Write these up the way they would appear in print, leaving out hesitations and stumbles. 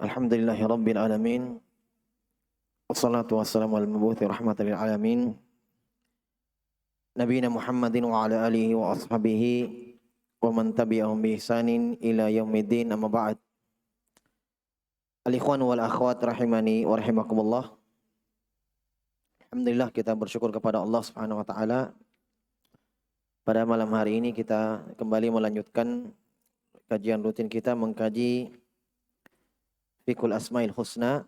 Alhamdulillahi Rabbil Alamin. Wassalatu wassalamu ala mabuthi rahmatan lil alamin. Nabiyina Muhammadin wa ala alihi wa ashabihi wa man tabi'ahum bi ihsanin ila yaumiddin, amma ba'd. Al-ikhwan wal akhwat rahimani wa rahimakumullah. Alhamdulillah, kita bersyukur kepada Allah Subhanahu wa taala. Pada malam hari ini kita kembali melanjutkan kajian rutin kita mengkaji Fiqhul Asmaul Husna.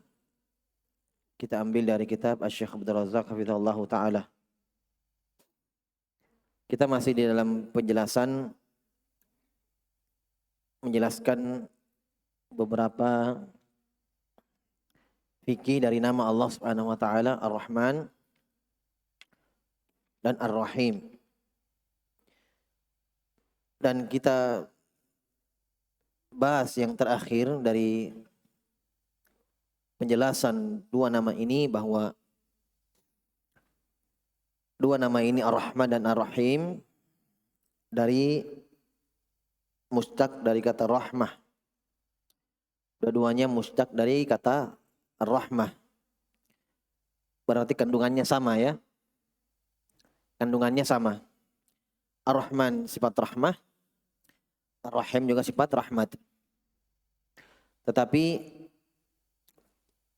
Kita ambil dari kitab Asy-Syaikh Abdul Razzaq hafizahullah taala. Kita masih di dalam menjelaskan beberapa fikih dari nama Allah Subhanahu wa taala Ar-Rahman dan Ar-Rahim. Dan kita bahas yang terakhir dari penjelasan dua nama ini, bahwa dua nama ini Ar-Rahman dan Ar-Rahim dari mustaq dari kata rahmah. Dua-duanya mustaq dari kata Ar-Rahmah. Berarti kandungannya sama ya. Kandungannya sama. Ar-Rahman sifat rahmah, Ar-Rahim juga sifat rahmat. Tetapi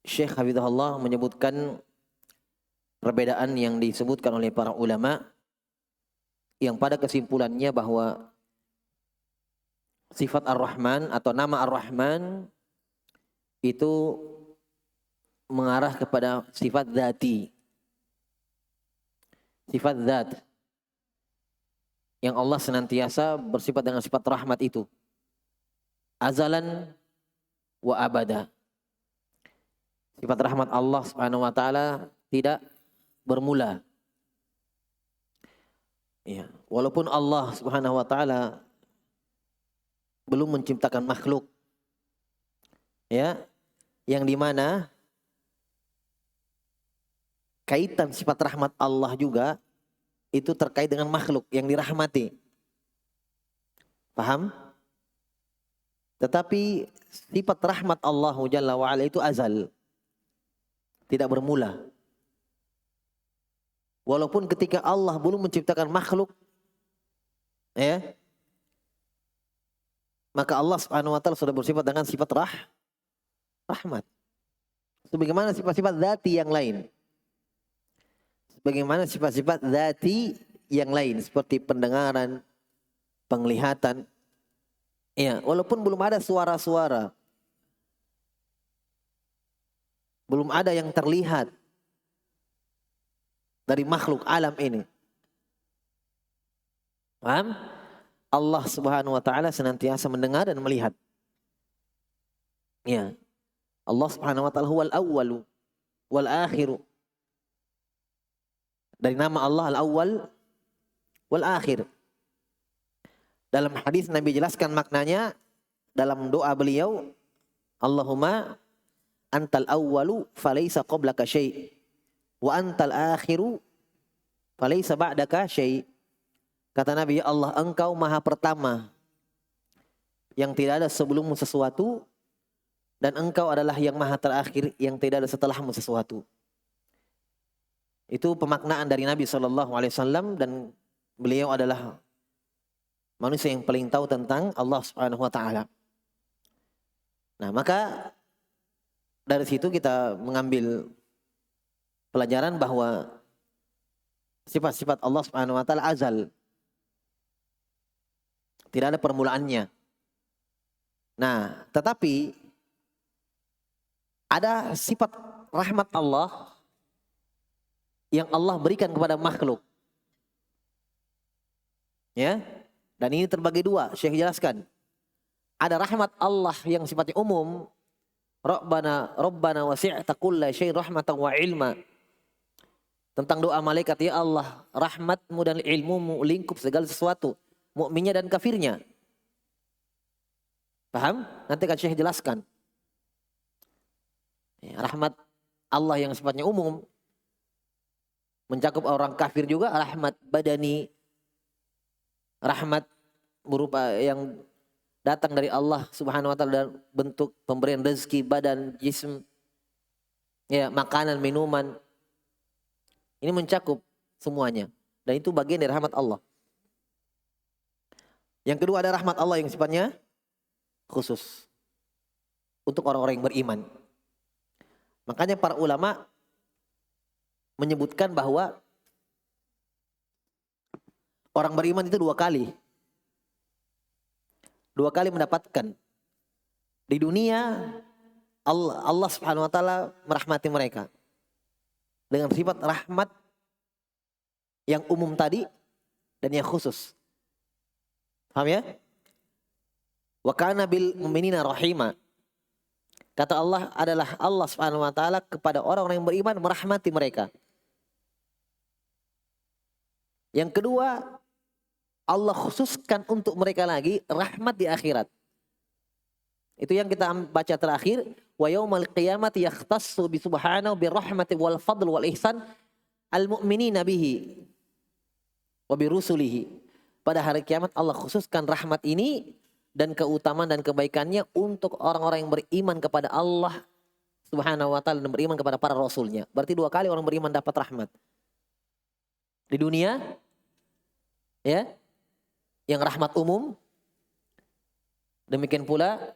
Syekh Hafizahullah menyebutkan perbedaan yang disebutkan oleh para ulama, yang pada kesimpulannya bahwa sifat Ar-Rahman atau nama Ar-Rahman itu mengarah kepada sifat dzati. Sifat zat. Yang Allah senantiasa bersifat dengan sifat rahmat itu. Azalan wa abada. Sifat rahmat Allah Subhanahu wa taala tidak bermula. Ya, walaupun Allah Subhanahu wa taala belum menciptakan makhluk. Ya, yang dimana kaitan sifat rahmat Allah juga itu terkait dengan makhluk yang dirahmati. Paham? Tetapi sifat rahmat Allah Jalla wa'ala itu azal. Tidak bermula. Walaupun ketika Allah belum menciptakan makhluk, ya, maka Allah Subhanahu wa taala sudah bersifat dengan sifat rahmat. Sebagaimana sifat-sifat dzati yang lain. Sebagaimana sifat-sifat dzati yang lain seperti pendengaran, penglihatan. Ya, walaupun belum ada suara-suara, belum ada yang terlihat dari makhluk alam ini. Paham? Allah Subhanahu wa taala senantiasa mendengar dan melihat. Ya. Allah Subhanahu wa taala huwal awwalu wal akhiru. Dari nama Allah Al-Awwal wal Akhir. Dalam hadis Nabi jelaskan maknanya dalam doa beliau, Allahumma antal awwalu falaysa qablaka syai' wa antal akhiru falaysa ba'daka syai'. Kata Nabi, ya Allah, engkau maha pertama yang tidak ada sebelummu sesuatu, dan engkau adalah yang maha terakhir yang tidak ada setelahmu sesuatu. Itu pemaknaan dari Nabi SAW, dan beliau adalah manusia yang paling tahu tentang Allah Subhanahu wa taala. Nah, maka dari situ kita mengambil pelajaran bahwa sifat-sifat Allah Subhanahu wa taala azal. Tidak ada permulaannya. Nah, tetapi ada sifat rahmat Allah yang Allah berikan kepada makhluk. Ya. Dan ini terbagi dua, Syekh jelaskan. Ada rahmat Allah yang sifatnya umum. Rabbana wasi'ta kulla syai'in rahmatan wa ilma. Tentang doa malaikat, ya Allah, rahmatmu dan ilmumu lingkup segala sesuatu, mukminnya dan kafirnya. Paham? Nanti akan Syekh jelaskan. Ya, rahmat Allah yang sifatnya umum mencakup orang kafir juga, rahmat badani, rahmat berupa yang datang dari Allah Subhanahu wa taala dalam bentuk pemberian rezeki, badan, jism, ya, makanan, minuman. Ini mencakup semuanya dan itu bagian dari rahmat Allah. Yang kedua ada rahmat Allah yang sifatnya khusus untuk orang-orang yang beriman. Makanya para ulama menyebutkan bahwa orang beriman itu dua kali mendapatkan. Di dunia Allah Subhanahu wa taala merahmati mereka dengan sifat rahmat yang umum tadi dan yang khusus. Paham ya? Wa kana bil mu'minina rahima. Kata Allah adalah Allah Subhanahu wa taala kepada orang-orang yang beriman merahmati mereka. Yang kedua, Allah khususkan untuk mereka lagi rahmat di akhirat. Itu yang kita baca terakhir, wa yaumal qiyamati yakhtassu bi subhanahu bi rahmati wal fadl wal ihsan al mu'minina bihi wa bi rusulihi. Pada hari kiamat Allah khususkan rahmat ini dan keutamaan dan kebaikannya untuk orang-orang yang beriman kepada Allah Subhanahu wa taala dan beriman kepada para rasulnya. Berarti dua kali orang beriman dapat rahmat. Di dunia, ya, yang rahmat umum, demikian pula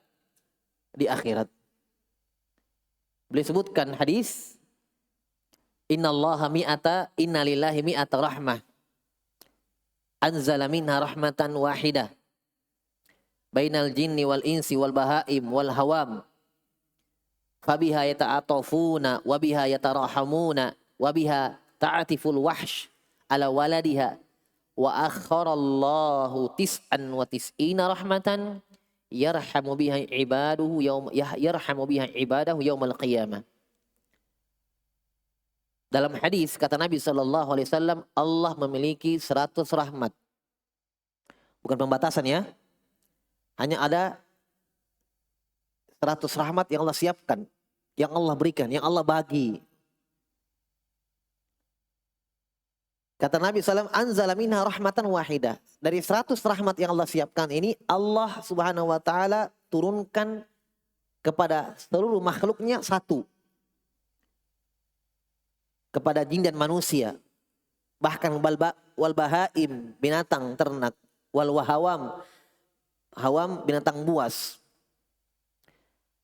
di akhirat. Beliau sebutkan hadis, innallaha innalillahi mi'ata rahmah anzala minha rahmatan wahidah bainal jinni wal insi wal bahaim wal hawam fabiha yata'atafuna wa biha yatarahamuna wa biha ta'atiful wahsh ala waladiha wa akharallahu tis'an wa tis'ina rahmatan yarhamu biha ibadahu yaumal qiyamah. Dalam hadis kata Nabi SAW, Allah memiliki 100 rahmat. Bukan pembatasan ya. Hanya ada 100 rahmat yang Allah siapkan, yang Allah berikan, yang Allah bagi. Kata Nabi SAW, anzala minha rahmatan wahidah. Dari 100 rahmat yang Allah siapkan ini, Allah Subhanahu wa taala turunkan kepada seluruh makhluknya satu. Kepada jin dan manusia. Bahkan wal bahaim, binatang ternak, wal hawam binatang buas.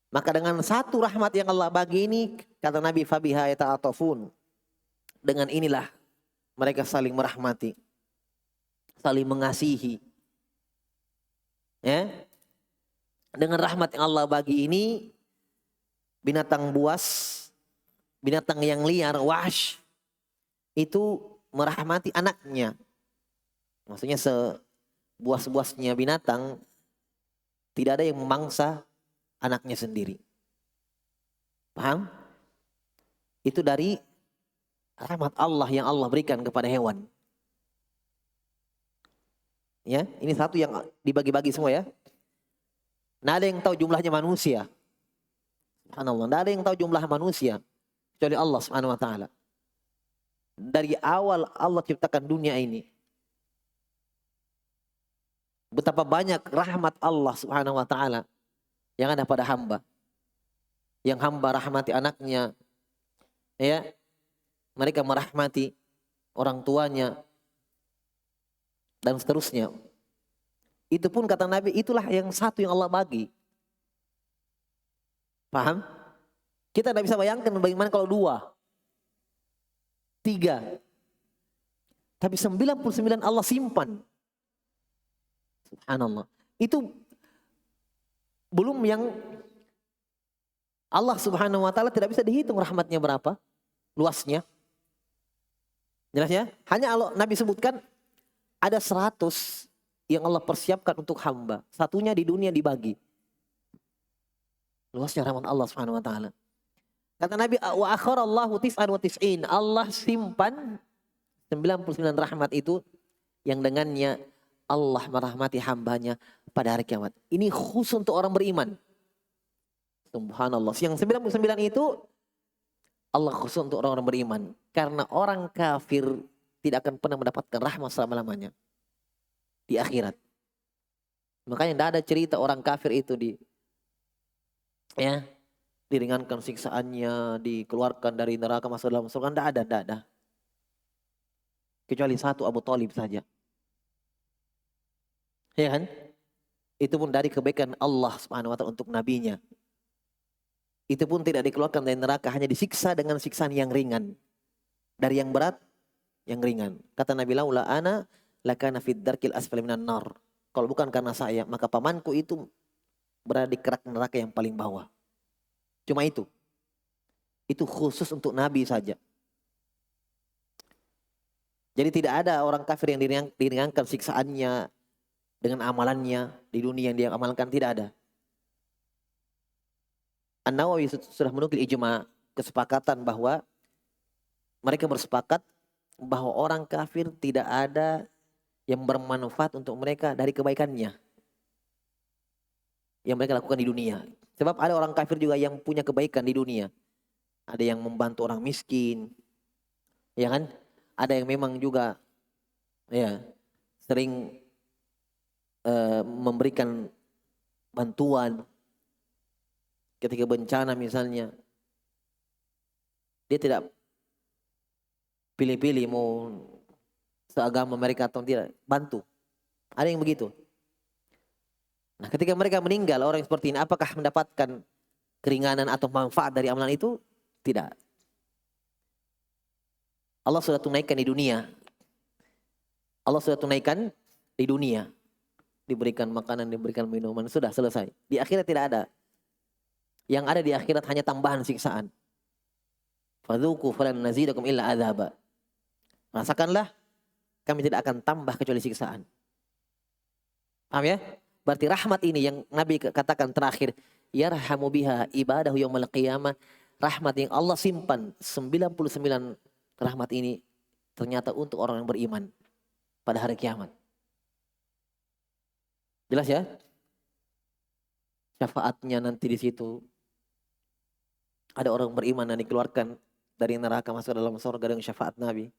Maka dengan satu rahmat yang Allah bagi ini, kata Nabi, fabiha yata'atafun. Dengan inilah mereka saling merahmati, saling mengasihi. Ya. Dengan rahmat yang Allah bagi ini, binatang buas, binatang yang liar, wahsh, itu merahmati anaknya. Maksudnya sebuas-buasnya binatang, tidak ada yang memangsa anaknya sendiri. Paham? Itu dari rahmat Allah yang Allah berikan kepada hewan. Ya, ini satu yang dibagi-bagi semua ya. Nggak ada yang tahu jumlahnya manusia. Subhanallah, nggak ada yang tahu jumlah manusia kecuali Allah Subhanahu wa taala. Dari awal Allah ciptakan dunia ini, betapa banyak rahmat Allah Subhanahu wa taala yang ada pada hamba. Yang hamba rahmati anaknya, ya. Mereka merahmati orang tuanya dan seterusnya. Itu pun kata Nabi, itulah yang satu yang Allah bagi. Paham? Kita tidak bisa bayangkan bagaimana kalau 2, 3. Tapi 99 Allah simpan. Subhanallah. Itu belum yang Allah Subhanahu wa taala tidak bisa dihitung rahmatnya berapa luasnya. Jelas ya? Hanya Allah, Nabi sebutkan ada 100 yang Allah persiapkan untuk hamba. Satunya di dunia dibagi. Luasnya rahmat Allah Subhanahu wa taala. Kata Nabi, wa akharallahu tis'an wa tis'in. Allah simpan 99 rahmat itu yang dengannya Allah merahmati hambanya pada hari kiamat. Ini khusus untuk orang beriman. Subhanallah. Yang 99 itu Allah khusus untuk orang-orang beriman. Karena orang kafir tidak akan pernah mendapatkan rahmat selama-lamanya di akhirat. Makanya tidak ada cerita orang kafir itu ya diringankan siksaannya, dikeluarkan dari neraka masuk dalam surga. Tidak ada, tidak ada. Kecuali satu, Abu Thalib saja. Ya kan? Itu pun dari kebaikan Allah Subhanahu wa taala untuk nabinya. Itu pun tidak dikeluarkan dari neraka, hanya disiksa dengan siksaan yang ringan. Dari yang berat, yang ringan. Kata Nabi, laula ana lakana fid darkil asfali minan nar. Kalau bukan karena saya, maka pamanku itu berada di kerak neraka yang paling bawah. Cuma itu. Itu khusus untuk Nabi saja. Jadi tidak ada orang kafir yang diringankan siksaannya dengan amalannya di dunia yang dia amalkan, tidak ada. An-Nawawi sudah menukil ijma, kesepakatan bahwa mereka bersepakat bahwa orang kafir tidak ada yang bermanfaat untuk mereka dari kebaikannya yang mereka lakukan di dunia. Sebab ada orang kafir juga yang punya kebaikan di dunia. Ada yang membantu orang miskin, ya kan? Ada yang memang juga ya sering memberikan bantuan ketika bencana misalnya. Dia tidak pilih-pilih mau seagama mereka atau tidak, bantu. Ada yang begitu. Nah, ketika mereka meninggal, orang seperti ini apakah mendapatkan keringanan atau manfaat dari amalan itu? Tidak. Allah sudah tunaikan di dunia. Allah sudah tunaikan di dunia. Diberikan makanan, diberikan minuman, sudah selesai. Di akhirat tidak ada. Yang ada di akhirat hanya tambahan siksaan. Fadzuqu falan nazidakum illa adzaba. Rasakanlah, kami tidak akan tambah kecuali siksaan. Paham ya? Berarti rahmat ini yang Nabi katakan terakhir, yarhamu biha ibadahu yaumil qiyamah. Rahmat yang Allah simpan 99 rahmat ini ternyata untuk orang yang beriman pada hari kiamat. Jelas ya? Syafaatnya nanti di situ. Ada orang beriman yang dikeluarkan dari neraka masuk dalam surga dengan syafaat Nabi.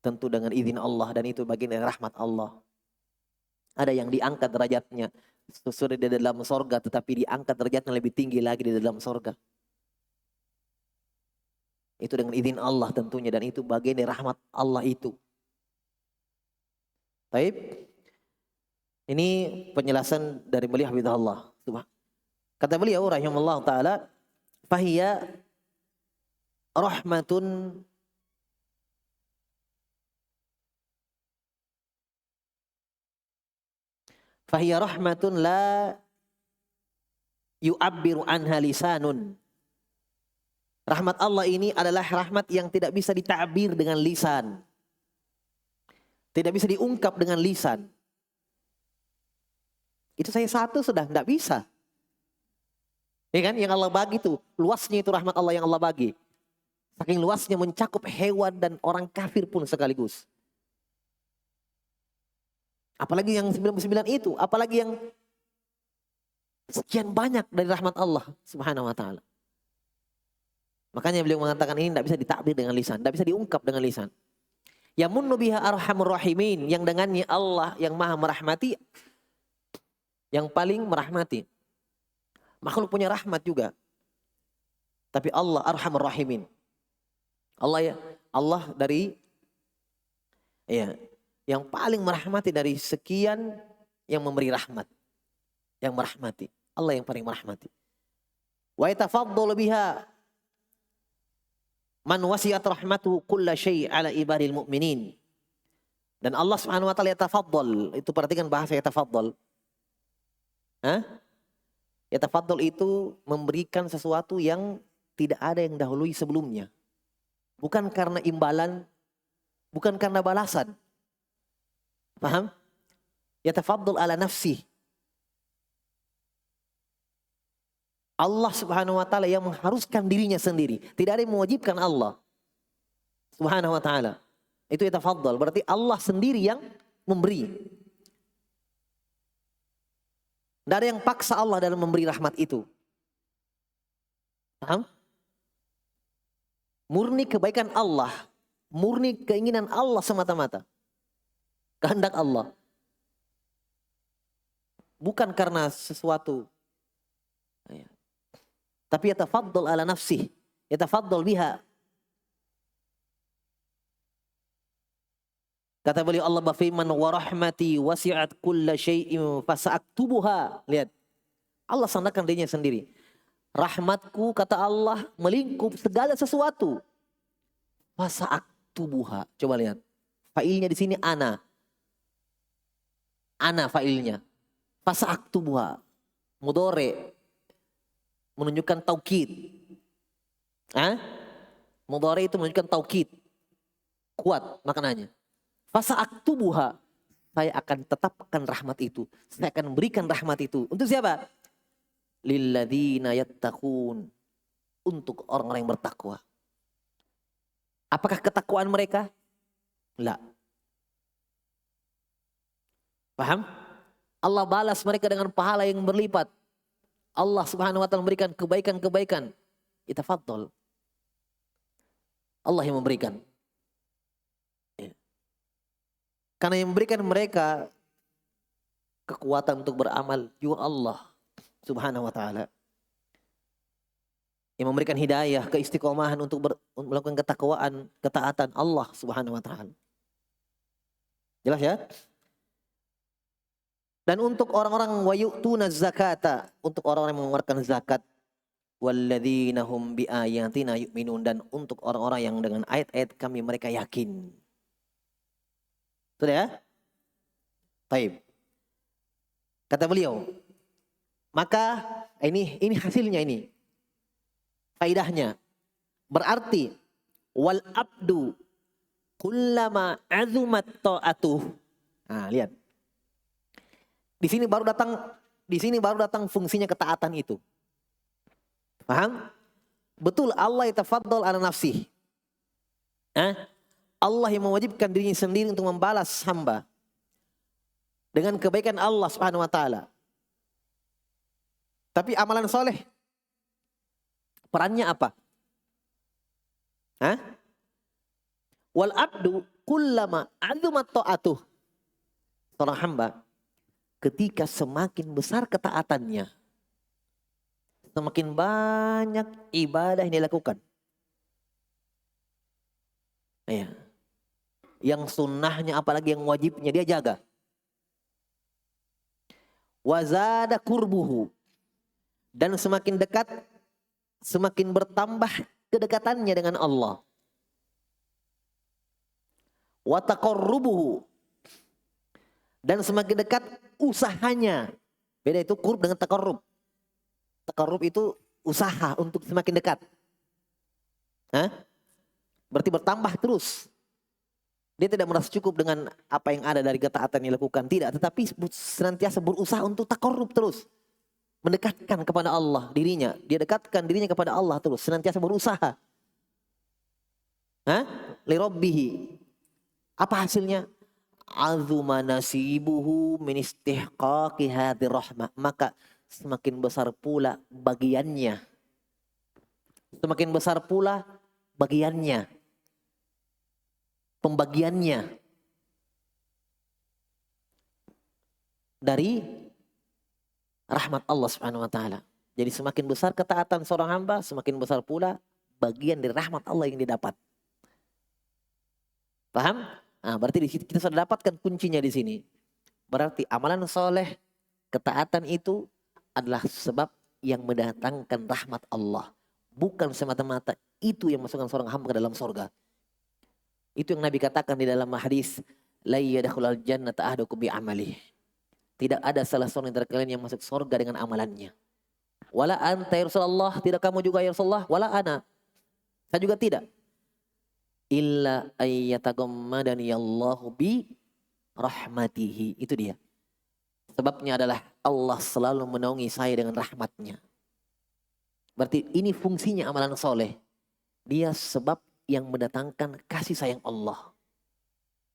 Tentu dengan izin Allah, dan itu bagian dari rahmat Allah. Ada yang diangkat derajatnya sudah di dalam surga, tetapi diangkat derajatnya lebih tinggi lagi di dalam surga. Itu dengan izin Allah tentunya, dan itu bagian dari rahmat Allah itu. Baik. Ini penjelasan dari beliau hafizahullah. Kata beliau rahimahullah taala, fahiya rahmatun la yu'abbiru anha lisanun. Rahmat Allah ini adalah rahmat yang tidak bisa ditakbir dengan lisan. Tidak bisa diungkap dengan lisan. Itu saya satu sudah tidak bisa. Ya kan, yang Allah bagi itu, luasnya itu rahmat Allah yang Allah bagi. Saking luasnya mencakup hewan dan orang kafir pun sekaligus. Apalagi yang 99 itu, apalagi yang sekian banyak dari rahmat Allah Subhanahu wa taala. Makanya beliau mengatakan ini tidak bisa ditakbir dengan lisan, tidak bisa diungkap dengan lisan. Yamunnu biha arhamur rahimin, yang dengannya Allah yang maha merahmati, yang paling merahmati. Makhluk punya rahmat juga. Tapi Allah arhamur rahimin. Allah dari yang paling merahmati dari sekian yang memberi rahmat. Yang merahmati. Allah yang paling merahmati. Wa yatafaddalu biha man wasi'at rahmatuhu kulla syai' ala ibadil mu'minin. Dan Allah Subhanahu wa taala yatafaddal, itu perhatikan bahasa yatafaddal. Yatafaddal itu memberikan sesuatu yang tidak ada yang dahului sebelumnya. Bukan karena imbalan, bukan karena balasan. Paham? Yatafaddal ala nafsi. Allah Subhanahu wa taala yang mengharuskan dirinya sendiri. Tidak ada yang mewajibkan Allah Subhanahu wa taala. Itu yatafaddal, berarti Allah sendiri yang memberi. Tidak ada yang paksa Allah dalam memberi rahmat itu. Paham? Murni kebaikan Allah. Murni keinginan Allah semata-mata. Kehendak Allah. Bukan karena sesuatu. Tapi yatafaddal ala nafsih. Yatafaddal biha. Kata beliau Allah berfirman, wa rahmati wasi'at kulla syai'in fasa'aktubuha. Lihat. Allah sandarkan dirinya sendiri. Rahmatku, kata Allah, melingkup segala sesuatu. Fasa'aktubuha. Coba lihat. Failnya di sini ana. Ana failnya. Fasa'aktubuha. Mudhari. Menunjukkan taukid. Mudhari itu menunjukkan taukid. Kuat maknanya. Fasa'aktubuha, saya akan tetapkan rahmat itu. Saya akan berikan rahmat itu. Untuk siapa? Lilladzina yattaqun. Untuk orang-orang yang bertakwa. Apakah ketakwaan mereka? La. Paham? Allah balas mereka dengan pahala yang berlipat. Allah subhanahu wa ta'ala memberikan kebaikan-kebaikan. Itafaddal. Allah yang memberikan. Karena yang memberikan mereka kekuatan untuk beramal juga Allah subhanahu wa ta'ala. Yang memberikan hidayah, keistiqomahan untuk melakukan ketakwaan, ketaatan Allah subhanahu wa ta'ala. Jelas ya? Dan untuk orang-orang wa yu'tuna zakata, untuk orang-orang yang mengeluarkan zakat, walladzina hum bi ayatina yu'minun, dan untuk orang-orang yang dengan ayat-ayat kami mereka yakin. Sudah ya? Baik. Kata beliau, maka ini hasilnya ini. Faidahnya. Berarti wal abdu kullama azumat ta'atuh. Nah, lihat. Di sini baru datang fungsinya ketaatan itu. Paham? Betul, Allah yatafaddal ala nafsih. Allah yang mewajibkan dirinya sendiri untuk membalas hamba dengan kebaikan Allah subhanahu wa ta'ala. Tapi amalan soleh, perannya apa? Wal abdu kullama azumat ta'atuh. Seorang hamba ketika semakin besar ketaatannya, semakin banyak ibadah yang dilakukan. Yang sunnahnya apalagi yang wajibnya dia jaga. Wazada kurbuhu. Dan semakin dekat, semakin bertambah kedekatannya dengan Allah. Wataqarrubuhu. Dan semakin dekat usahanya. Beda itu qurb dengan taqarrub. Taqarrub itu usaha untuk semakin dekat. Berarti bertambah terus. Dia tidak merasa cukup dengan apa yang ada dari ketaatan yang dilakukan. Tidak, tetapi senantiasa berusaha untuk taqarrub terus. Mendekatkan kepada Allah dirinya. Dia dekatkan dirinya kepada Allah terus. Senantiasa berusaha. Li rabbihi. Apa hasilnya? Azuma nasibuhu min istihqaqi hadhi rahmah. Maka semakin besar pula bagiannya. Semakin besar pula bagiannya. Pembagiannya dari rahmat Allah subhanahu wa ta'ala. Jadi semakin besar ketaatan seorang hamba, semakin besar pula bagian dari rahmat Allah yang didapat. Paham? Berarti di situ kita sudah dapatkan kuncinya di sini. Berarti amalan soleh, ketaatan itu adalah sebab yang mendatangkan rahmat Allah. Bukan semata-mata itu yang masukkan seorang hamba ke dalam surga. Itu yang Nabi katakan di dalam hadis, la yadkhulul jannata ahadukum bi amalih. Tidak ada salah seorang dari kalian yang masuk surga dengan amalannya. Wala anta ya Rasulullah, tidak kamu juga ya Rasulullah, wala ana. Saya juga tidak. Illa ayyatagammadani Allahu bi rahmatihi. Itu dia. Sebabnya adalah Allah selalu menaungi saya dengan rahmatnya. Berarti ini fungsinya amalan soleh. Dia sebab yang mendatangkan kasih sayang Allah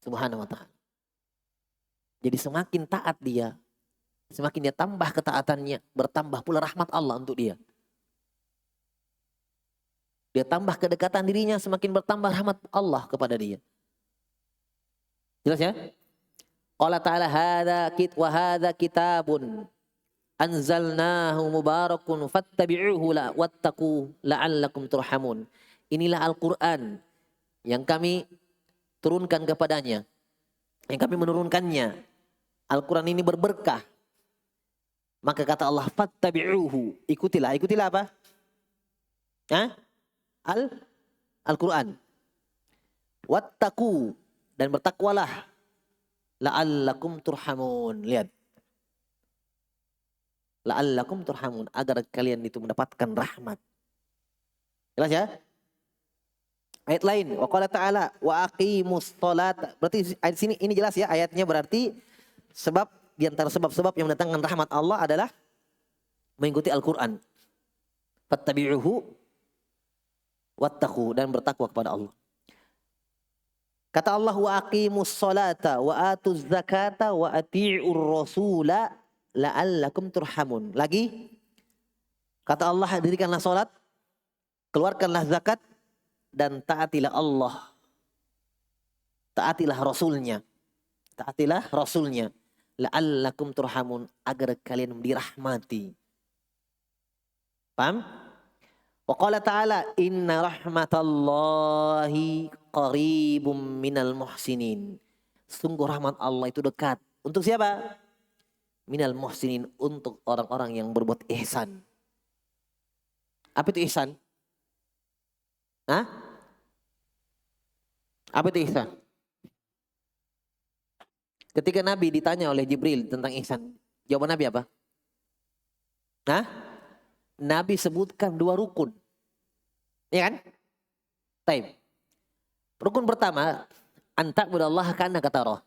subhanahu wa ta'ala. Jadi semakin taat dia, semakin dia tambah ketaatannya, bertambah pula rahmat Allah untuk dia. Dia tambah kedekatan dirinya, semakin bertambah rahmat Allah kepada dia. Jelas ya? Qala ta'ala hadza kitabun anzalnahu mubarakun fattabi'uhu wattaqu la'allakum turhamun. Inilah Al-Quran yang kami turunkan kepadanya, yang kami menurunkannya. Al-Quran ini berberkah. Maka kata Allah, fattabi'uhu, ikutilah. Ikutilah apa? Hah? Al-Quran. Wattaqu, dan bertakwalah. La'allakum turhamun. Lihat. La'allakum turhamun, agar kalian itu mendapatkan rahmat. Jelas ya? Ayat lain, wa qala ta'ala wa aqimus sholata. Berarti ayat sini ini jelas ya, ayatnya berarti sebab di antara sebab-sebab yang mendatangkan rahmat Allah adalah mengikuti Al-Qur'an. Fattabi'uhu wattaqu, dan bertakwa kepada Allah. Kata Allah, wa aqimus sholata wa atuz zakata wa ati'ur rasula la'allakum turhamun. Lagi kata Allah, dirikanlah salat, keluarkanlah zakat, dan taatilah Allah. Taatilah Rasulnya. Taatilah Rasulnya. La'allakum turhamun, agar kalian dirahmati. Paham? Wa qala ta'ala inna rahmatallahi qaribum minal muhsinin. Sungguh rahmat Allah itu dekat. Untuk siapa? Minal muhsinin, untuk orang-orang yang berbuat ihsan. Apa itu ihsan? Hah? Apa itu ihsan? Ketika Nabi ditanya oleh Jibril tentang ihsan, jawaban Nabi apa? Hah? Nabi sebutkan 2 rukun. Iya kan? Taib. Rukun pertama, anta'budallaha ka'annaka tarah.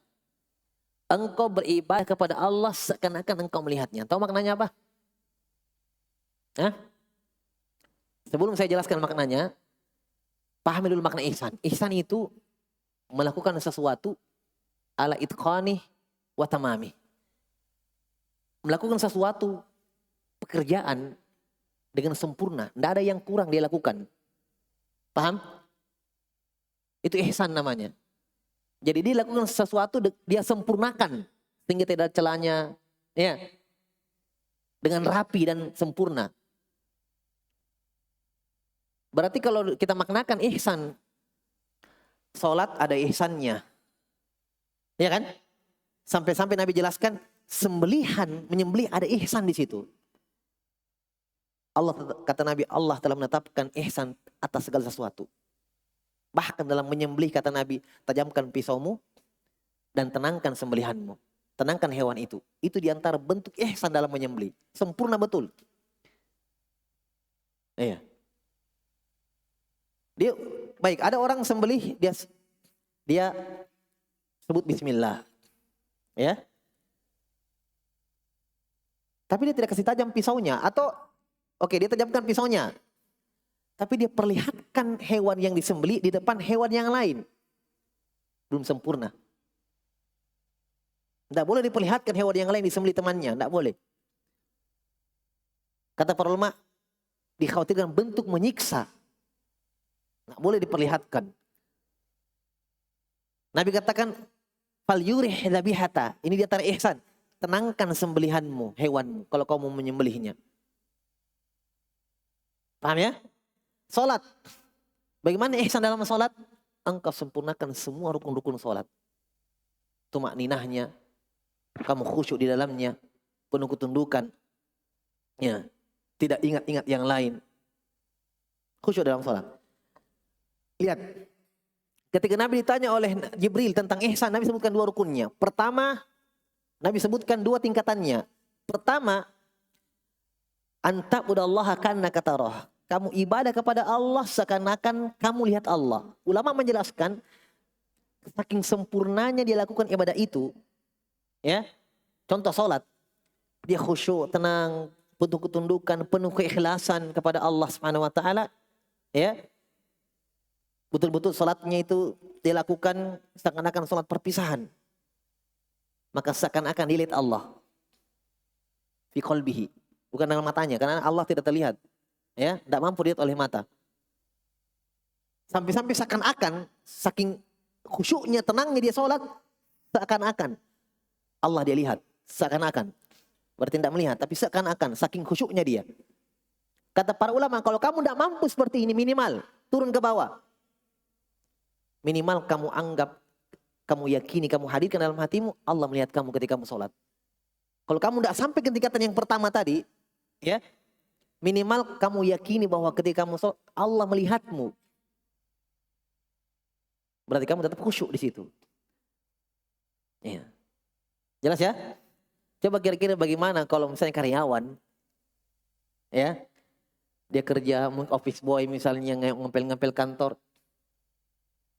Engkau beribadah kepada Allah seakan-akan engkau melihatnya. Tahu maknanya apa? Hah? Sebelum saya jelaskan maknanya, pahami dulu makna ihsan. Ihsan itu melakukan sesuatu ala itqani wa tamami. Melakukan sesuatu pekerjaan dengan sempurna. Tidak ada yang kurang dia lakukan. Paham? Itu ihsan namanya. Jadi dia lakukan sesuatu, dia sempurnakan sehingga tidak ada celahnya, ya, dengan rapi dan sempurna. Berarti kalau kita maknakan ihsan, sholat ada ihsannya, ya kan? Sampai-sampai Nabi jelaskan sembelihan, menyembelih ada ihsan di situ. Allah, kata Nabi, Allah telah menetapkan ihsan atas segala sesuatu. Bahkan dalam menyembelih, kata Nabi, tajamkan pisaumu dan tenangkan sembelihanmu. Tenangkan hewan itu. Itu diantara bentuk ihsan dalam menyembelih. Sempurna betul. Iya. Dia, baik, ada orang sembelih, dia sebut bismillah. Ya. Tapi dia tidak kasih tajam pisaunya. Atau, oke, dia tajamkan pisaunya. Tapi dia perlihatkan hewan yang disembelih di depan hewan yang lain. Belum sempurna. Tidak boleh diperlihatkan hewan yang lain disembelih temannya. Tidak boleh. Kata para ulama, dikhawatirkan bentuk menyiksa. Tidak boleh diperlihatkan. Nabi katakan, fal yurih dzabihata. Ini di antara ihsan. Tenangkan sembelihanmu, hewanmu, kalau kau mau menyembelihnya. Paham ya? Salat. Bagaimana ihsan dalam salat? Engkau sempurnakan semua rukun-rukun salat. Tumakninahnya, kamu khusyuk di dalamnya, penuh ketundukan. Ya, tidak ingat-ingat yang lain. Khusyuk dalam salat. Lihat. Ketika Nabi ditanya oleh Jibril tentang ihsan, Nabi sebutkan 2 rukunnya. Pertama, Nabi sebutkan 2 tingkatannya. Pertama, anta'budallaha ka'annaka tarah. Kamu ibadah kepada Allah seakan-akan kamu lihat Allah. Ulama menjelaskan, saking sempurnanya dia lakukan ibadah itu, ya. Contoh salat, dia khusyuk, tenang, penuh ketundukan, penuh keikhlasan kepada Allah Subhanahu wa taala, ya. Betul-betul salatnya itu dia lakukan seakan-akan salat perpisahan. Maka seakan-akan dia lihat Allah fi qalbihi, bukan dengan matanya, karena Allah tidak terlihat. Ya, tidak mampu dilihat oleh mata. Sampai-sampai seakan-akan, saking khusyuknya, tenangnya dia sholat, seakan-akan Allah dia lihat, seakan-akan. Berarti tidak melihat, tapi seakan-akan saking khusyuknya dia. Kata para ulama, kalau kamu tidak mampu seperti ini, minimal turun ke bawah. Minimal kamu anggap, kamu yakini, kamu hadirkan dalam hatimu, Allah melihat kamu ketika kamu sholat. Kalau kamu tidak sampai ke tingkatan yang pertama tadi, ya, minimal kamu yakini bahwa ketika kamu sholat, Allah melihatmu. Berarti kamu tetap khusyuk di situ. Ya. Jelas ya? Coba kira-kira bagaimana kalau misalnya karyawan, ya, dia kerja office boy misalnya, ngempel-ngempel kantor,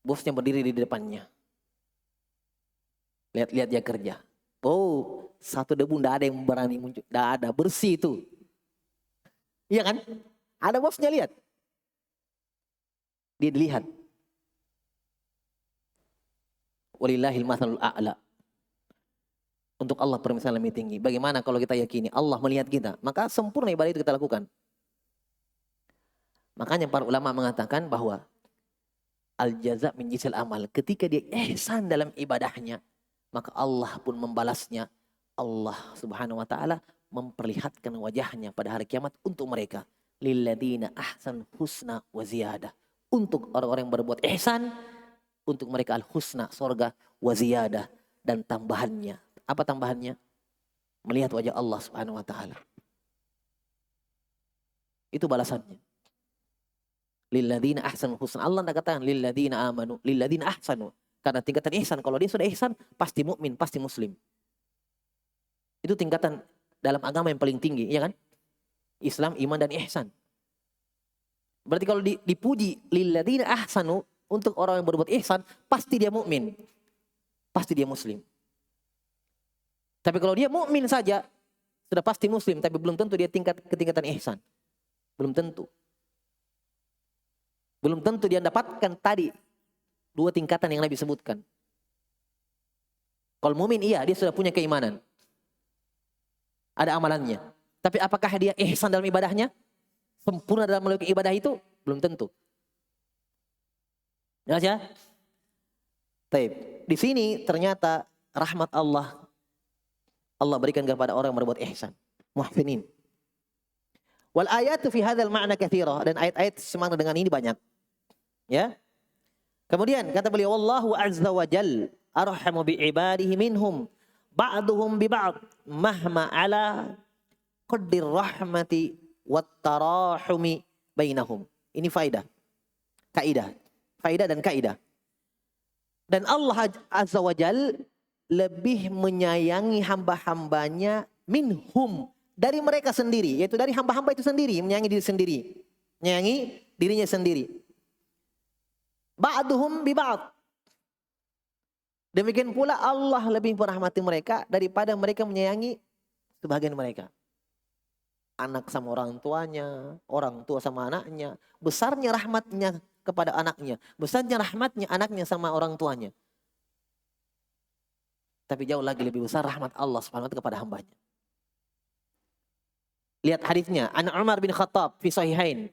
bosnya berdiri di depannya, lihat-lihat dia kerja. Oh, satu debu tidak ada yang berani muncul, tidak ada, bersih itu. Iya kan? Ada bosnya, lihat, dia dilihat. Walillahil mathalul a'la. Untuk Allah permisalan lebih tinggi. Bagaimana kalau kita yakini Allah melihat kita, maka sempurna ibadah itu kita lakukan. Makanya para ulama mengatakan bahwa al-jaza min jinsil amal. Ketika dia ihsan dalam ibadahnya, maka Allah pun membalasnya. Allah subhanahu wa ta'ala memperlihatkan wajahnya pada hari kiamat untuk mereka. Lilladzina ahsan husna wa ziyadah. Untuk orang-orang yang berbuat ihsan, untuk mereka al-husna, surga, wa ziyadah, dan tambahannya. Apa tambahannya? Melihat wajah Allah subhanahu wa ta'ala. Itu balasannya. Lilladzina ahsanu husna. Allah tidak katakan lilladzina amanu, lilladzina ahsanu. Karena tingkatan ihsan, kalau dia sudah ihsan, pasti mukmin, pasti muslim. Itu tingkatan dalam agama yang paling tinggi, ya kan? Islam, iman, dan ihsan. Berarti kalau dipuji lilladzina ahsanu, untuk orang yang berbuat ihsan, pasti dia mukmin, pasti dia muslim. Tapi kalau dia mukmin saja, sudah pasti muslim, tapi belum tentu dia ketingkatan ihsan. Belum tentu. Belum tentu dia dapatkan tadi dua tingkatan yang Nabi sebutkan. Kalau mukmin iya, dia sudah punya keimanan. Ada amalannya. Tapi apakah dia ihsan dalam ibadahnya? Sempurna dalam melakukan ibadah itu? Belum tentu. Jelas ya? Taib. Di sini ternyata rahmat Allah berikan kepada orang yang berbuat ihsan, muhsinin. Wal ayatu fi hadzal ma'na katsira, dan ayat-ayat semakna dengan ini banyak. Ya. Kemudian kata beliau, wallahu azza wa jal arhamu bi ibadihi minhum ba'duhum bi ba'd mahma ala qaddir rahmati wat tarahumi bainahum. Ini faidah. Kaidah. Faidah dan kaidah. Dan Allah azza wa jal lebih menyayangi hamba-hambanya minhum, dari mereka sendiri, yaitu dari hamba-hamba itu sendiri, menyayangi diri sendiri, menyayangi dirinya sendiri. Ba'duhum bi ba'd. Demikian pula Allah lebih merahmati mereka daripada mereka menyayangi sebagian mereka. Anak sama orang tuanya, orang tua sama anaknya, besarnya rahmatnya kepada anaknya, besarnya rahmatnya anaknya sama orang tuanya. Tapi jauh lagi lebih besar rahmat Allah subhanahu wa ta'ala kepada hambanya. Lihat hadisnya. An Umar bin Khattab fi sahihain.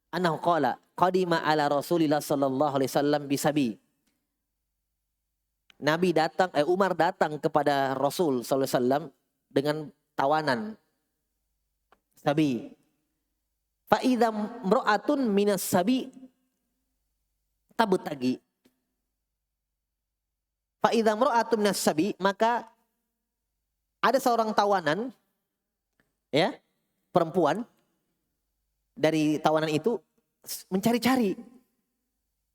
Annahu qala qadima ala Rasulillah sallallahu alaihi wasallam bisabi. Umar datang kepada Rasul sallallahu alaihi wasallam dengan tawanan sabi. Fa idza imra'atun minas sabi tabtagi. Fa idza imra'atun minas sabi, maka ada seorang tawanan, ya, perempuan dari tawanan itu mencari-cari.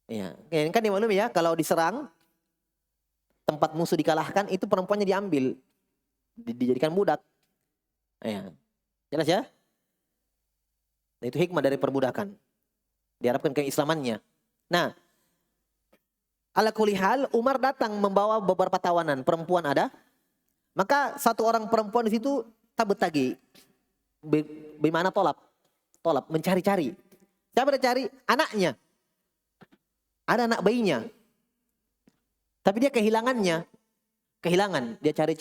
Ya, kan dimaklumi ya, kalau diserang, tempat musuh dikalahkan, itu perempuannya diambil, dijadikan budak. Ya, jelas ya? Nah, itu hikmah dari perbudakan. Diharapkan keislamannya. Nah, ala kulli hal, Umar datang membawa beberapa tawanan, perempuan ada. Maka satu orang perempuan di situ tabtagi. Bagaimana tolap, mencari-cari. Siapa dia cari? Anaknya. Ada anak bayinya. Tapi dia kehilangannya. Kehilangan. Dia cari.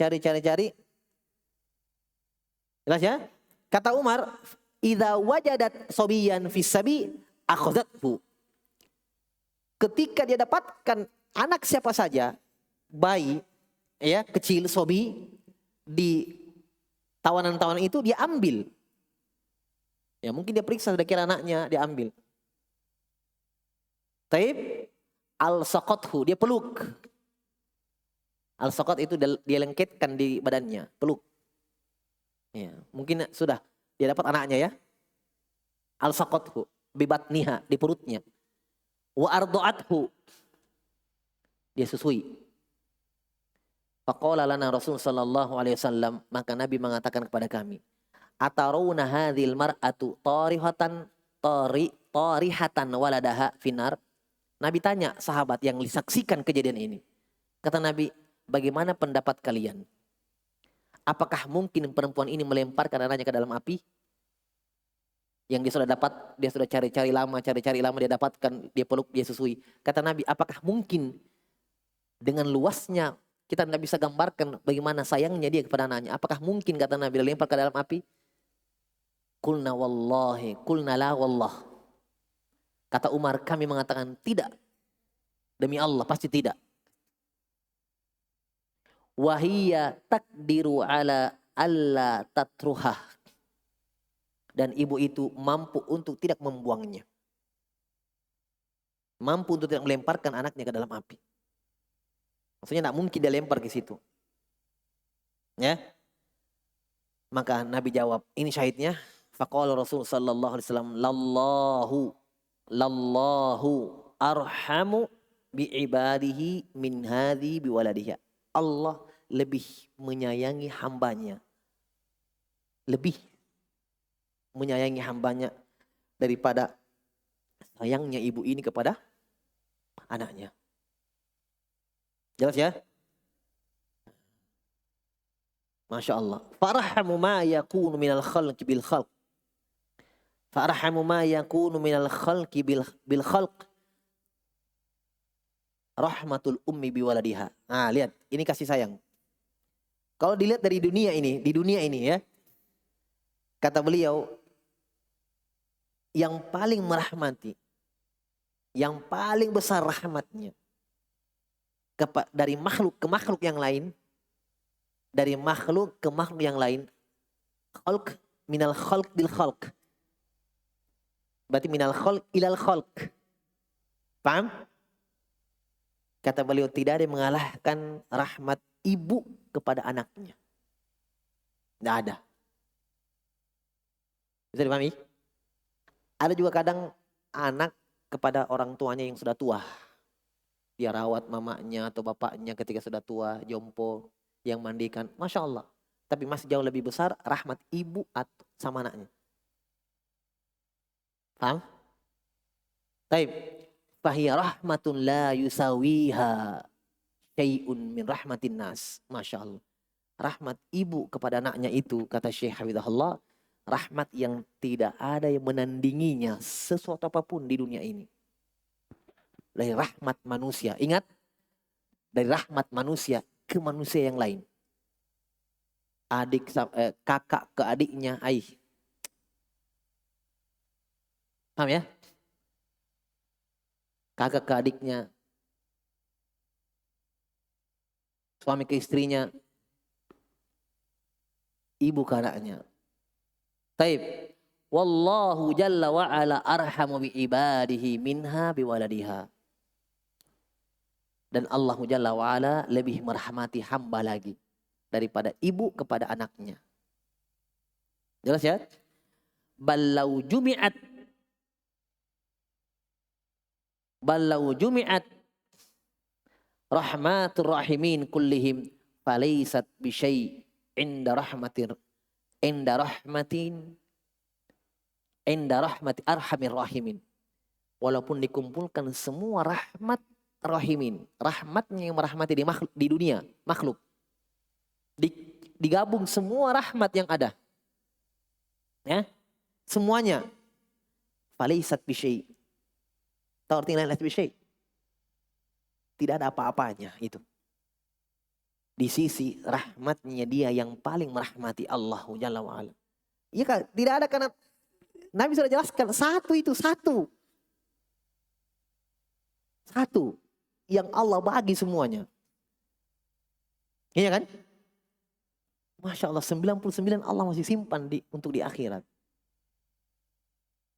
Jelas ya? Kata Umar, idza wajadat sobiyan fis sabi akhadhathu. Ketika dia dapatkan anak siapa saja, bayi, ya, kecil, sobi, di Tawanan-tawanan itu dia ambil. Ya mungkin dia periksa, sudah kira anaknya, dia ambil. Taib, al-saqathu, dia peluk. Al-saqat itu dia lengketkan di badannya, peluk. Ya, mungkin sudah dia dapat anaknya ya. Al-saqathu bibatniha, di perutnya. Wa ardu'athu, dia susui. Faqala lana Rasul sallallahu alaihi wasallam, maka Nabi mengatakan kepada kami, atarawna hadhil mar'atu tarihatan waladaha finar. Nabi tanya sahabat yang disaksikan kejadian ini. Kata Nabi, bagaimana pendapat kalian? Apakah mungkin perempuan ini melemparkan anaknya ke dalam api? Yang dia sudah dapat, dia sudah cari-cari lama, dia dapatkan, dia peluk, dia susui. Kata Nabi, apakah mungkin dengan luasnya kita tidak bisa gambarkan bagaimana sayangnya dia kepada anaknya? Apakah mungkin, kata Nabi, dia lempar ke dalam api? Qulna wallahi, qulna la wallah. Kata Umar, kami mengatakan tidak. Demi Allah, pasti tidak. Wahiyya takdiru ala alla tatruhah. Dan ibu itu mampu untuk tidak membuangnya. Mampu untuk tidak melemparkan anaknya ke dalam api. Maksudnya tidak mungkin dia lempar ke situ. Ya. Maka Nabi jawab, ini syahidnya. Faqala Rasul sallallahu alaihi wasallam, lallahu arhamu bi ibadihi min hadhi bi waladiha. Allah lebih menyayangi hambanya. Lebih menyayangi hambanya daripada sayangnya ibu ini kepada anaknya. Jelas ya? Masya Allah. Farhamu ma yakunu minal khalqi bil khalq. Farhamu ma yakunu minal khalqi bil khalq. Rahmatul ummi biwaladiha. Nah, lihat, ini kasih sayang. Kalau dilihat dari dunia ini ya. Kata beliau, yang paling merahmati, yang paling besar rahmatnya dari makhluk ke makhluk yang lain, dari makhluk ke makhluk yang lain, khalq minal khalq bil khalq. Berarti minal khalq ilal khalq. Paham? Kata beliau, tidak ada yang mengalahkan rahmat ibu kepada anaknya. Tidak ada. Bisa dipahami? Ada juga kadang anak kepada orang tuanya yang sudah tua. Dia rawat mamanya atau bapaknya ketika sudah tua, jompo, yang mandikan. Masya Allah. Tapi masih jauh lebih besar rahmat ibu sama anaknya. Paham? Taib. Fahiya rahmatun la yusawiha syai'un min rahmatin nas. Masya Allah. Rahmat ibu kepada anaknya itu, kata Syekh Hafizahullah, rahmat yang tidak ada yang menandinginya sesuatu apapun di dunia ini. Dari rahmat manusia. Ingat, dari rahmat manusia ke manusia yang lain. Kakak ke adiknya, paham ya? Kakak ke adiknya, suami ke istrinya, ibu ke anaknya. Taib. Wallahu jalla wa ala arhamu bi ibadihi minha bi waladiha. Dan Allah jalla wa ala lebih merahmati hamba lagi daripada ibu kepada anaknya. Jelas ya? Ballau jumi'at rahmatur rahimin kullihim falaysat bi syai' inda rahmati arhamir rahimin. Walaupun dikumpulkan semua rahmat rahimin, rahmatnya yang merahmati di dunia, makhluk. Digabung semua rahmat yang ada. Ya? Semuanya. Falaysat bi syai'. Tahu artinya lain syai'? Tidak ada apa-apanya itu. Di sisi rahmatnya dia yang paling merahmati Allah Jalla wa'ala. Iya kan? Tidak ada, karena Nabi sudah jelaskan. Satu. Yang Allah bagi semuanya. Iya kan? Masya Allah, 99 Allah masih simpan untuk di akhirat.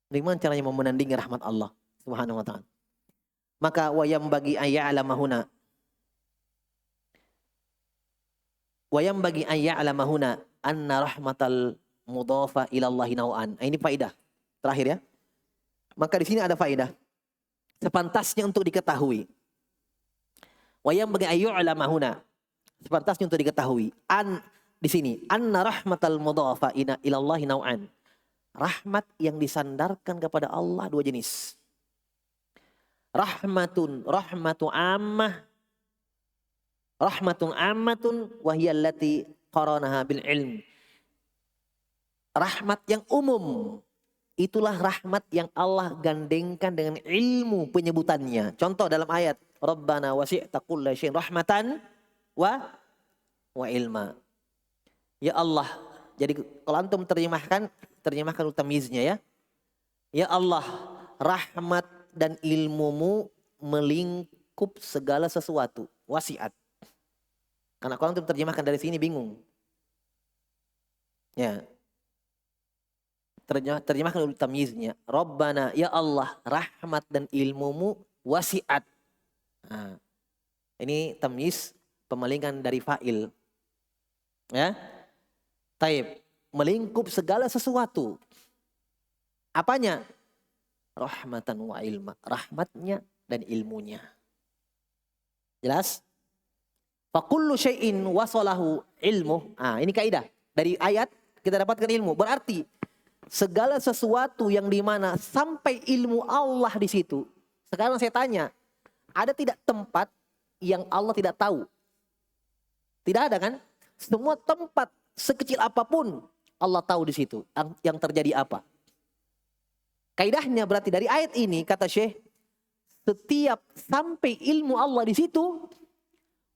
Bagaimana caranya mau menandingi rahmat Allah Subhanahu wa ta'ala? Maka wayam bagi ayya'lamahuna. Wayam bagi ayya'lamahuna anna rahmatal mudhafa ilallahi naw'an. Ini faedah terakhir ya. Maka di sini ada faedah. Sepantasnya untuk diketahui. Wayam bagi ayya'lamahuna. Sepantasnya untuk diketahui. Di sini anna rahmatal mudhafa ilallahi naw'an. Rahmat yang disandarkan kepada Allah dua jenis. Rahmatu ammatun wa hiya allati qaranaha bil ilm. Rahmat yang umum, itulah rahmat yang Allah gandengkan dengan ilmu penyebutannya. Contoh dalam ayat Rabbana wasi'ta kulla syai'in rahmatan wa ilma. Ya Allah, jadi kalau antum terjemahkan utamiznya ya. Ya Allah, rahmat dan ilmumu melingkup segala sesuatu. Wasiat. Karena kalau antum terjemahkan dari sini bingung. Ya. Terjemahkan utamiznya. Rabbana, ya Allah, rahmat dan ilmumu wasiat. Nah, ini tamyiz pemalingan dari fa'il. Ya. Taib, melingkup segala sesuatu. Apanya? Rahmatan wa ilma. Rahmatnya dan ilmunya. Jelas? Fakullu syai'in wasalahu ilmu. Ini kaidah. Dari ayat kita dapatkan ilmu. Berarti segala sesuatu yang dimana sampai ilmu Allah di situ. Sekarang saya tanya, ada tidak tempat yang Allah tidak tahu? Tidak ada kan? Semua tempat sekecil apapun Allah tahu di situ yang terjadi apa. Kaidahnya berarti dari ayat ini kata Syekh, setiap sampai ilmu Allah di situ,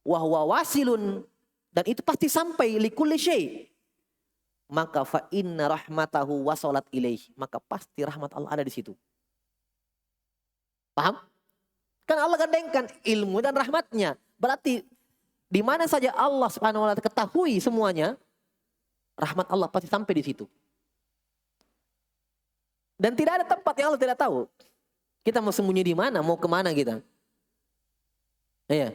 wahwa wasilun, dan itu pasti sampai likulli syai', maka fa inna rahmatahu wasalat ilaih, maka pasti rahmat Allah ada di situ. Paham? Kan Allah gandengkan ilmu dan rahmatnya. Berarti di mana saja Allah Subhanahu wa ta'ala ketahui semuanya, rahmat Allah pasti sampai di situ. Dan tidak ada tempat yang Allah tidak tahu. Kita mau sembunyi di mana, mau kemana kita. Iya.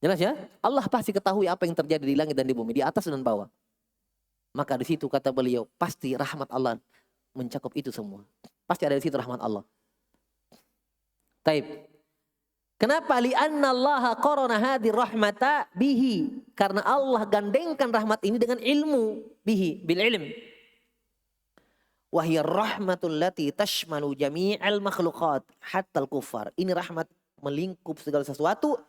Jelas ya? Allah pasti ketahui apa yang terjadi di langit dan di bumi, di atas dan bawah. Maka di situ kata beliau, pasti rahmat Allah mencakup itu semua. Pasti ada di situ rahmat Allah. Taib. Kenapa? Li'anna Allah qarana hadhihi rahmata bihi. Karena Allah gandengkan rahmat ini dengan ilmu. Bihi, bil ilm. Wahiyar rahmatul lati tashmalu jami'al makhluqat hatta al-kuffar. Ini rahmat melingkup segala sesuatu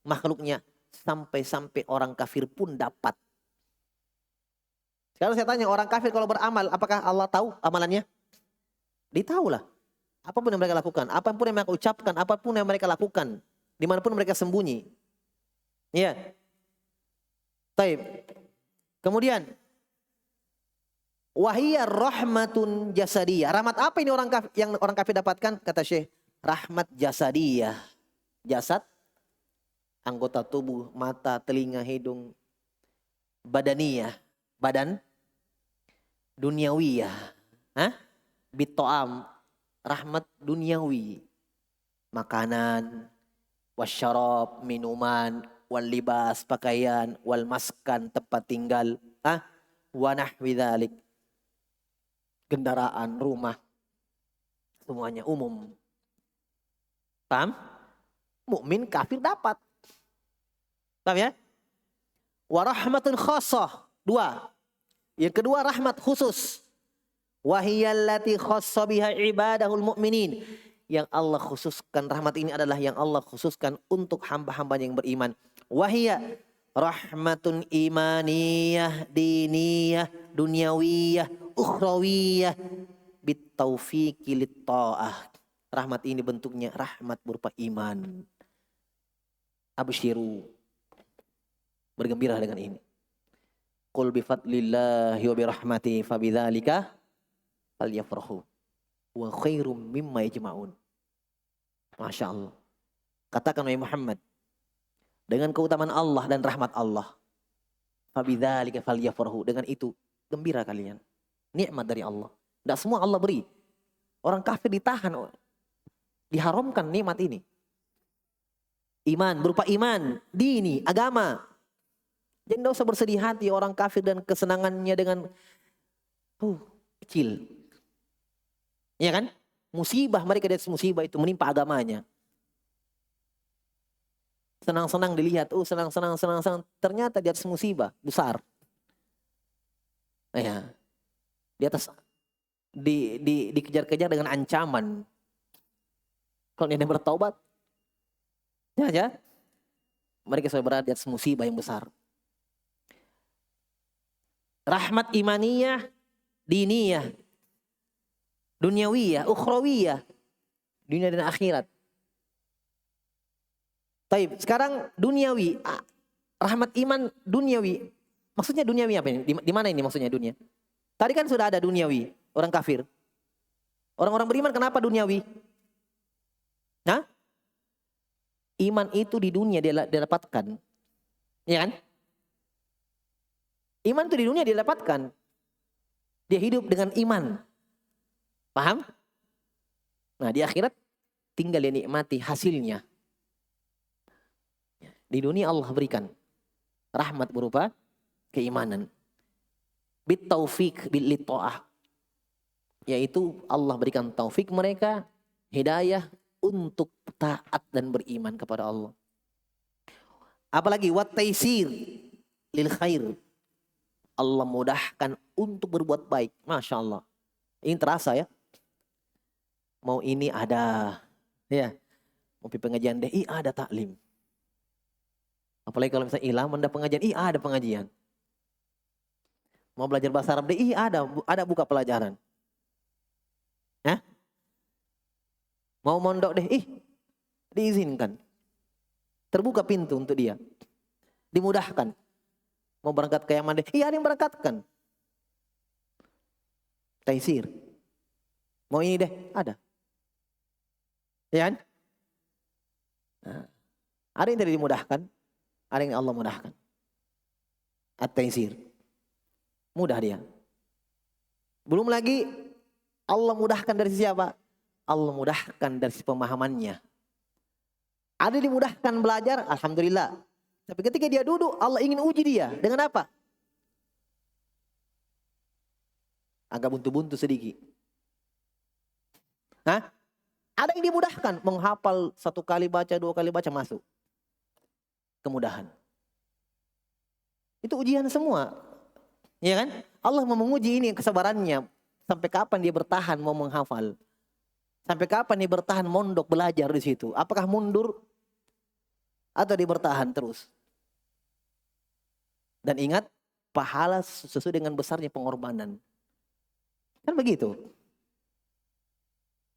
makhluknya. Sampai-sampai orang kafir pun dapat. Sekarang saya tanya, orang kafir kalau beramal, apakah Allah tahu amalannya? Ditahulah. Apapun yang mereka lakukan, apapun yang mereka ucapkan, apapun yang mereka lakukan, dimanapun mereka sembunyi. Ya. Taib. Kemudian, wahiyar rahmatun jasadiyah. Rahmat apa ini yang orang kafir dapatkan? Kata Syekh, rahmat jasadiyah. Jasad, anggota tubuh, mata, telinga, hidung. Badaniyah, badan. Duniawiyah. Bitto'am. Rahmat duniawi, makanan, wasyarab, minuman, wal libas, pakaian, wal maskan, tempat tinggal, wa nahwi dzalik, kendaraan, rumah, semuanya umum. Paham? Mukmin kafir dapat. Paham ya? Wa rahmatun khassah, 2. Yang kedua rahmat khusus. Wahiyallati khassa biha ibadahul mu'minin. Yang Allah khususkan, rahmat ini adalah yang Allah khususkan untuk hamba-hamba yang beriman. Wahiyya rahmatun imaniyah, diniyah, dunyawiyah, ukhrawiyah, bitaufiqi litta'ah. Rahmat ini bentuknya rahmat berupa iman. Absyiru. Bergembira dengan ini. Qul bifadlillahi wa birahmati fabidzalika falyafrahu wa khairum mimma yajma'un. Masya Allah. Katakan wahai Muhammad, dengan keutamaan Allah dan rahmat Allah, Fabidzalika falyafrahu. Dengan itu gembira kalian. Nikmat dari Allah. Tidak semua Allah beri. Orang kafir ditahan, diharamkan nikmat ini. Iman, berupa iman, dini, agama. Jadi tidak usah bersedih hati orang kafir dan kesenangannya dengan kecil. Iya kan? Musibah, mereka dari musibah itu menimpa agamanya. Senang-senang dilihat, senang. Ternyata di atas musibah besar. Ya, di atas dikejar-kejar dengan ancaman. Kalau dia bertaubat, ya, mereka sudah berada di atas musibah yang besar. Rahmat imaniyah, diniyah, dunyawiyah, ukhrawiyah, dunia dan akhirat. Taib, sekarang duniawi, rahmat iman duniawi. Maksudnya duniawi apa ini? Di mana ini maksudnya dunia? Tadi kan sudah ada duniawi, orang kafir. Orang-orang beriman kenapa duniawi? Nah, iman itu di dunia dia dapatkan. Ya kan? Iman itu di dunia dia dapatkan. Dia hidup dengan iman. Paham? Nah, di akhirat tinggal dia nikmati hasilnya. Di dunia Allah berikan rahmat berupa keimanan. Bit taufik bil ta'ah. Yaitu Allah berikan taufik mereka, hidayah untuk taat dan beriman kepada Allah. Apalagi wat taisir lil khair. Allah mudahkan untuk berbuat baik. Masya Allah. Ini terasa ya. Mau ini ada. Ya. Mau pengajian DI ada taklim. Apalagi kalau misalnya ilang ada pengajian, ada pengajian. Mau belajar bahasa Arab, ada buka pelajaran. Hah? Mau mondok deh, diizinkan. Terbuka pintu untuk dia. Dimudahkan. Mau berangkat ke Yaman deh, ada yang berangkatkan. Taisir. Mau ini deh, ada. Ya kan? Nah, ada yang tidak dimudahkan. Ada yang Allah mudahkan. At-taisir. Mudah dia. Belum lagi Allah mudahkan dari siapa? Allah mudahkan dari si pemahamannya. Ada yang dimudahkan belajar, alhamdulillah. Tapi ketika dia duduk, Allah ingin uji dia. Dengan apa? Agak buntu-buntu sedikit. Hah? Ada yang dimudahkan. Menghafal 1 kali baca, 2 kali baca masuk. Kemudahan. Itu ujian semua. Ya kan? Allah mau menguji ini kesabarannya. Sampai kapan dia bertahan mau menghafal. Sampai kapan dia bertahan mondok belajar di situ. Apakah mundur? Atau dia bertahan terus? Dan ingat, pahala sesuai dengan besarnya pengorbanan. Kan begitu.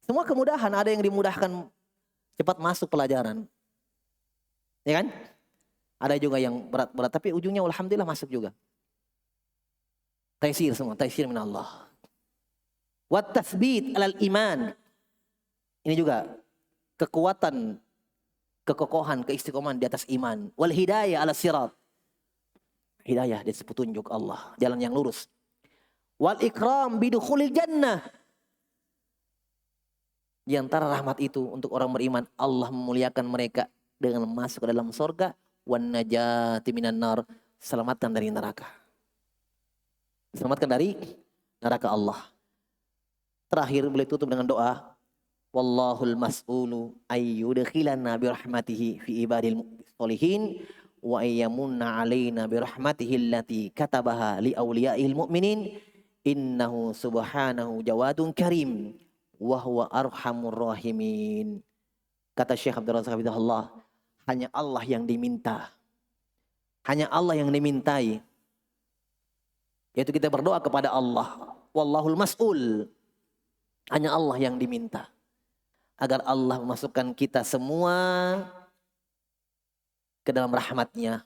Semua kemudahan, ada yang dimudahkan cepat masuk pelajaran. Ya kan? Ada juga yang berat-berat, tapi ujungnya alhamdulillah masuk juga. Taisir semua, taisir min Allah. Wat tathbit alal iman. Ini juga kekuatan, kekokohan, keistiqomahan di atas iman. Wal hidayah ala sirat. Hidayah di atas petunjuk Allah, jalan yang lurus. Wal ikram bidukhulil jannah. Di antara rahmat itu untuk orang beriman, Allah memuliakan mereka dengan masuk ke dalam surga. Wan najati minan nar, selamatkan dari neraka. Selamatkan dari neraka Allah. Terakhir boleh tutup dengan doa. Wallahul mas'ulu ayyudkhilana birahmatihi fi ibadil sholihin wa ayyamunna alaina birahmatihi allati katabaha li awliyaihil mu'minin innahu subhanahu jawadun karim wa huwa arhamur rahimin. Kata Syekh Abdul Razak Hafizahullah, hanya Allah yang diminta. Hanya Allah yang dimintai. Yaitu kita berdoa kepada Allah. Wallahul mas'ul. Hanya Allah yang diminta. Agar Allah memasukkan kita semua ke dalam rahmatnya.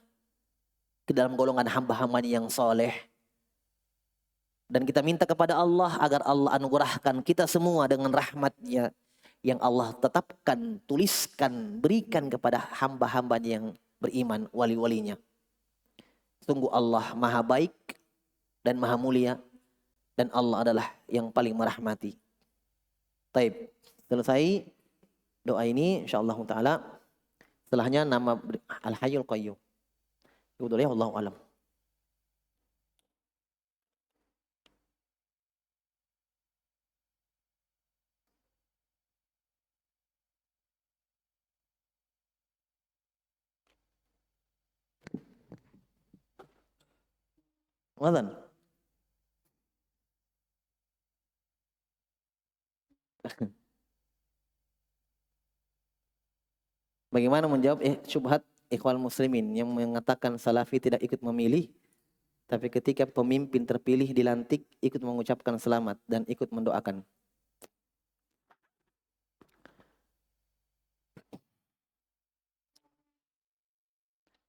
Ke dalam golongan hamba-hambanya yang soleh. Dan kita minta kepada Allah agar Allah anugerahkan kita semua dengan rahmatnya. Yang Allah tetapkan, tuliskan, berikan kepada hamba-hambanya yang beriman, wali-walinya. Sungguh Allah maha baik dan maha mulia. Dan Allah adalah yang paling merahmati. Taib. Selesai doa ini insyaallah taala. Setelahnya nama Al-Hayyul Qayyum. Itu ya, wallahu alam. Wadhan. Bagaimana menjawab syubhat ikhwal muslimin yang mengatakan salafi tidak ikut memilih, tapi ketika pemimpin terpilih dilantik ikut mengucapkan selamat dan ikut mendoakan.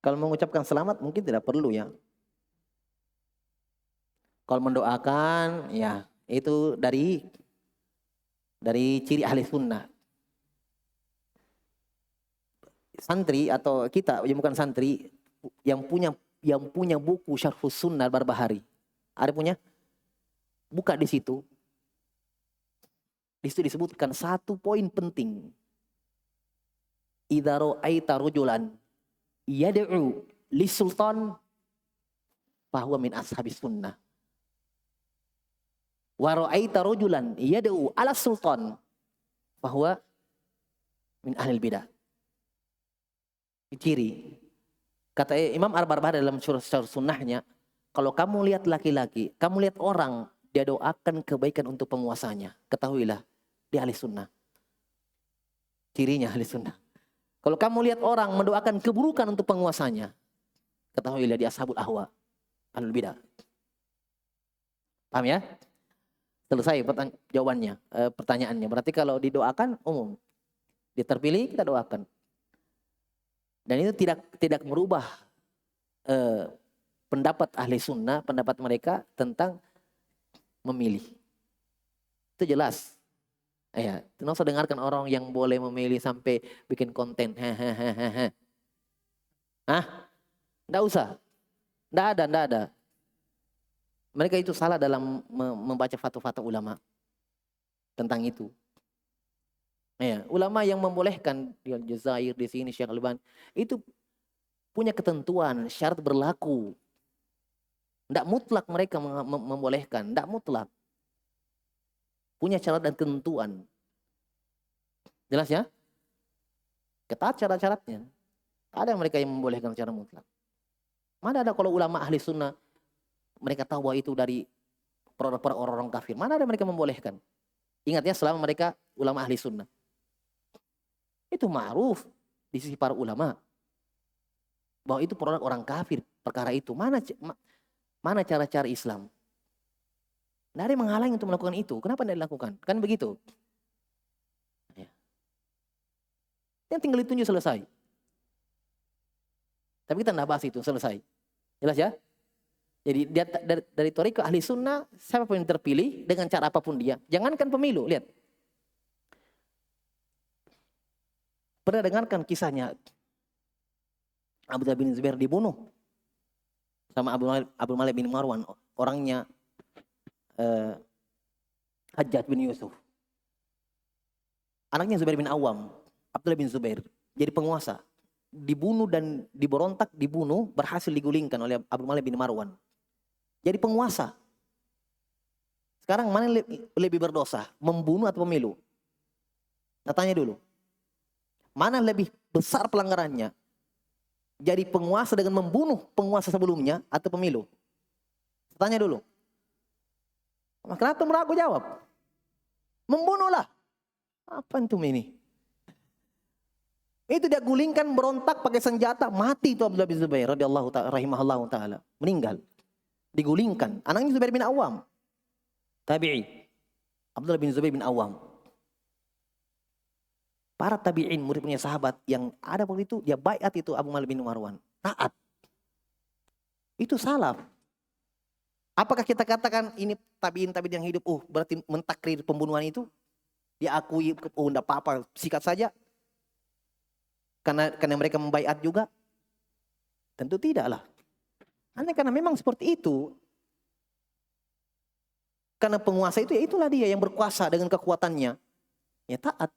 Kalau mengucapkan selamat mungkin tidak perlu ya. Kalau mendoakan ya itu dari ciri ahli sunnah. Santri atau kita yang bukan santri yang punya buku Syarhus Sunnah Barbahari. Ada punya? Buka di situ. Di situ disebutkan satu poin penting. Idza ra'aita rajulan yad'u lisultan fahuwa min ashabis sunnah. Wa ra'aita rajulan yad'u ala sultan fahuwa min ahlil bidah. Ciri. Kata Imam Al-Barbahari dalam Syarh Sunnahnya, kalau kamu lihat laki-laki, kamu lihat orang, dia doakan kebaikan untuk penguasanya. Ketahuilah, dia ahli sunnah. Cirinya ahli sunnah. Kalau kamu lihat orang mendoakan keburukan untuk penguasanya, ketahuilah dia ashabul ahwa, ahlul bidah. Paham ya? Selesai jawabannya, pertanyaannya. Berarti kalau didoakan umum. Dia terpilih, kita doakan. Dan itu tidak merubah pendapat ahli sunnah, pendapat mereka tentang memilih. Itu jelas. Ya, tidak usah dengarkan orang yang boleh memilih sampai bikin konten. Tidak usah. Tidak ada. Mereka itu salah dalam membaca fatwa-fatwa ulama tentang itu. Ya, ulama yang membolehkan di Aljazair di sini Syekh Al-Albani itu punya ketentuan, syarat berlaku. Tidak mutlak mereka membolehkan, tidak mutlak. Punya syarat dan ketentuan. Jelas ya? Ketat syarat-syaratnya. Ada mereka yang membolehkan secara mutlak. Mana ada kalau ulama ahli sunnah mereka tahu bahwa itu dari orang-orang kafir. Mana ada mereka membolehkan? Ingat ya, selama mereka ulama ahli sunnah. Itu ma'ruf di sisi para ulama. Bahwa itu produk orang kafir. Perkara itu. Mana cara-cara Islam? Tidak ada yang menghalangi untuk melakukan itu. Kenapa tidak dilakukan? Kan begitu. Ya. Yang tinggal ditunjuk selesai. Tapi kita tidak bahas itu. Selesai. Jelas ya? Jadi dari thariqah ahli sunnah, siapapun yang terpilih dengan cara apapun dia. Jangankan pemilu. Lihat. Pernah dengarkan kisahnya Abdullah bin Zubair dibunuh sama Abu Malik bin Marwan, orangnya Hajjaj bin Yusuf. Anaknya Zubair bin Awam, Abdullah bin Zubair, jadi penguasa. Dibunuh dan dibunuh, berhasil digulingkan oleh Abu Malik bin Marwan. Jadi penguasa. Sekarang mana lebih berdosa, membunuh atau pemilu? Nah, tanya dulu. Mana lebih besar pelanggarannya? Jadi penguasa dengan membunuh penguasa sebelumnya atau pemilu? Tanya dulu. Kenapa meragu jawab? Membunuhlah. Apa antum ini? Itu dia gulingkan, berontak pakai senjata, mati itu Abdullah bin Zubair radhiyallahu ta'ala rahimahullahu taala, meninggal. Digulingkan. Anaknya Zubair bin Awam. Tabi'i. Abdullah bin Zubair bin Awam. Para tabi'in, murid-muridnya sahabat yang ada waktu itu, dia baiat itu Abu Malik bin Marwan. Taat. Itu salaf. Apakah kita katakan ini tabi'in yang hidup, berarti mentakrir pembunuhan itu? Dia akui, enggak apa-apa, sikat saja. Karena mereka membaiat juga? Tentu tidaklah. Hanya karena memang seperti itu. Karena penguasa itu ya itulah dia yang berkuasa dengan kekuatannya. Ya taat.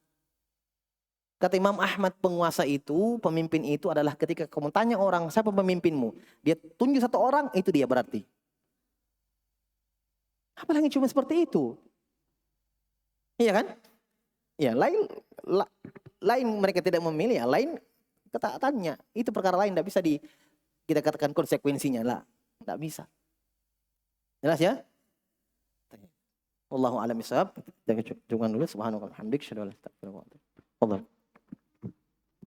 Kata Imam Ahmad, penguasa itu, pemimpin itu adalah ketika kamu tanya orang, siapa pemimpinmu? Dia tunjuk satu orang, itu dia berarti. Apalagi cuma seperti itu. Iya kan? Ya, lain mereka tidak memilih, ya lain ketaatannya. Itu perkara lain, tidak bisa kita katakan konsekuensinya lah. Tidak bisa. Jelas ya? Wallahu a'lam bishawab. Kita cukupkan dulu. Subhanallah, alhamdulillah, syada wa la ilaha illallah.